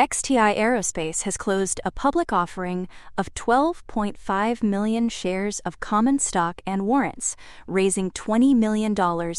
XTI Aerospace has closed a public offering of 12.5 million shares of common stock and warrants, raising $20 million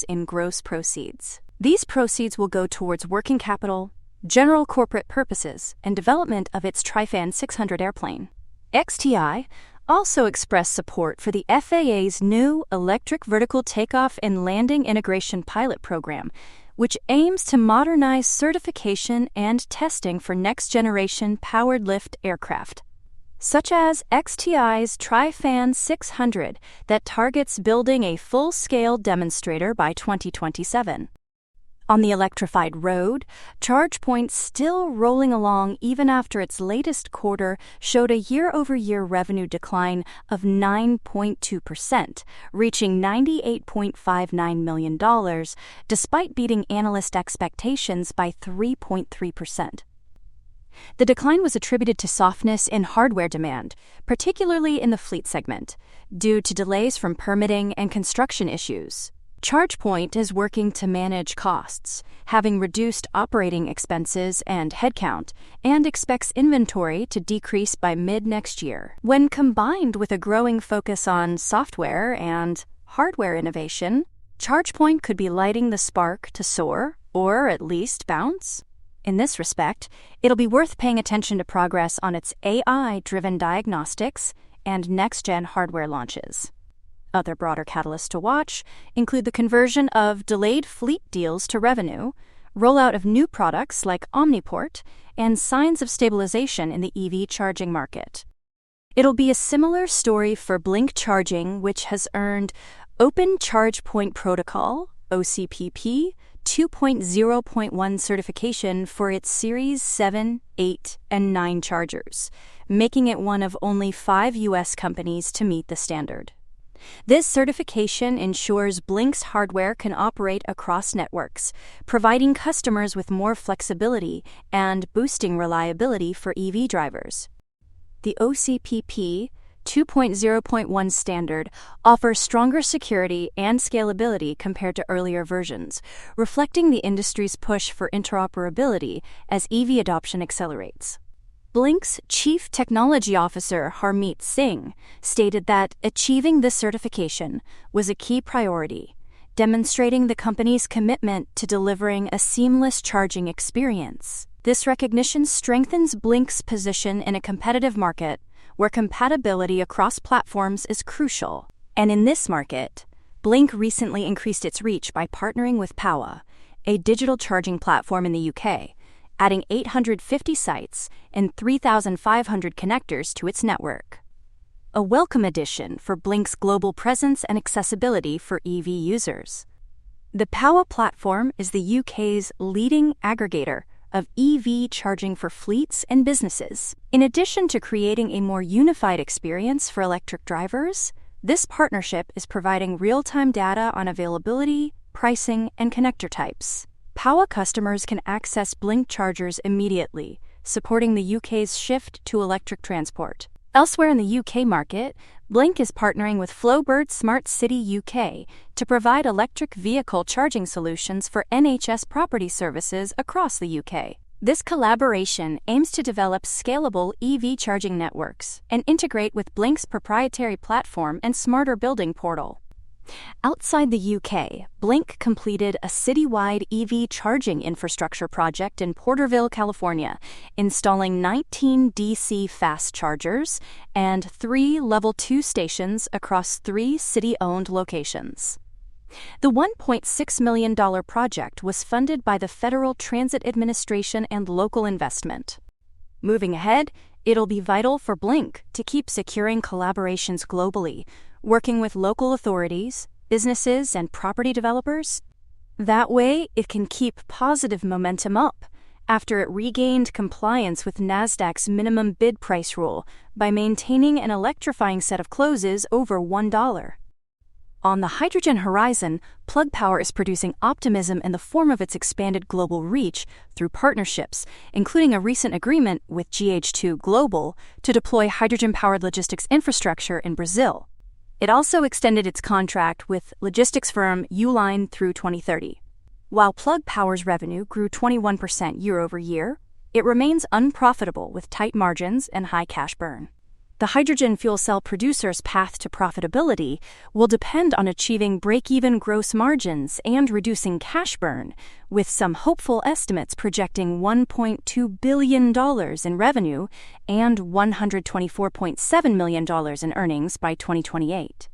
in gross proceeds. These proceeds will go towards working capital, general corporate purposes, and development of its Trifan 600 airplane. XTI also expressed support for the FAA's new Electric Vertical Takeoff and Landing Integration Pilot Program, which aims to modernize certification and testing for next-generation powered lift aircraft, such as XTI's Trifan 600 that targets building a full-scale demonstrator by 2027. On the electrified road, ChargePoint, still rolling along even after its latest quarter, showed a year-over-year revenue decline of 9.2%, reaching $98.59 million, despite beating analyst expectations by 3.3%. The decline was attributed to softness in hardware demand, particularly in the fleet segment, due to delays from permitting and construction issues. ChargePoint is working to manage costs, having reduced operating expenses and headcount, and expects inventory to decrease by mid-next year. When combined with a growing focus on software and hardware innovation, ChargePoint could be lighting the spark to soar, or at least bounce. In this respect, it'll be worth paying attention to progress on its AI-driven diagnostics and next-gen hardware launches. Other broader catalysts to watch include the conversion of delayed fleet deals to revenue, rollout of new products like Omniport, and signs of stabilization in the EV charging market. It'll be a similar story for BLNK Charging, which has earned Open ChargePoint Protocol, OCPP, 2.0.1 certification for its Series 7, 8, and 9 chargers, making it one of only 5 U.S. companies to meet the standard. This certification ensures BLNK's hardware can operate across networks, providing customers with more flexibility and boosting reliability for EV drivers. The OCPP 2.0.1 standard offers stronger security and scalability compared to earlier versions, reflecting the industry's push for interoperability as EV adoption accelerates. BLNK's Chief Technology Officer Harmeet Singh stated that achieving this certification was a key priority, demonstrating the company's commitment to delivering a seamless charging experience. This recognition strengthens BLNK's position in a competitive market where compatibility across platforms is crucial. And in this market, BLNK recently increased its reach by partnering with Power, a digital charging platform in the UK, adding 850 sites and 3,500 connectors to its network. A welcome addition for BLNK's global presence and accessibility for EV users. The Power platform is the UK's leading aggregator of EV charging for fleets and businesses. In addition to creating a more unified experience for electric drivers, this partnership is providing real-time data on availability, pricing, and connector types. Power customers can access BLNK chargers immediately, supporting the UK's shift to electric transport. Elsewhere in the UK market, BLNK is partnering with Flowbird Smart City UK to provide electric vehicle charging solutions for NHS property services across the UK. This collaboration aims to develop scalable EV charging networks and integrate with BLNK's proprietary platform and smarter building portal. Outside the UK, BLNK completed a citywide EV charging infrastructure project in Porterville, California, installing 19 DC fast chargers and 3 Level 2 stations across 3 city-owned locations. The $1.6 million project was funded by the Federal Transit Administration and local investment. Moving ahead, it'll be vital for BLNK to keep securing collaborations globally, working with local authorities, businesses, and property developers. That way, it can keep positive momentum up after it regained compliance with NASDAQ's minimum bid price rule by maintaining an electrifying set of closes over $1. On the hydrogen horizon, Plug Power is producing optimism in the form of its expanded global reach through partnerships, including a recent agreement with GH2 Global to deploy hydrogen-powered logistics infrastructure in Brazil. It also extended its contract with logistics firm Uline through 2030. While Plug Power's revenue grew 21% year over year, it remains unprofitable with tight margins and high cash burn. The hydrogen fuel cell producer's path to profitability will depend on achieving break-even gross margins and reducing cash burn, with some hopeful estimates projecting $1.2 billion in revenue and $124.7 million in earnings by 2028.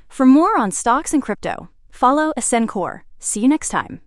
For more on stocks and crypto, follow Ascencore. See you next time.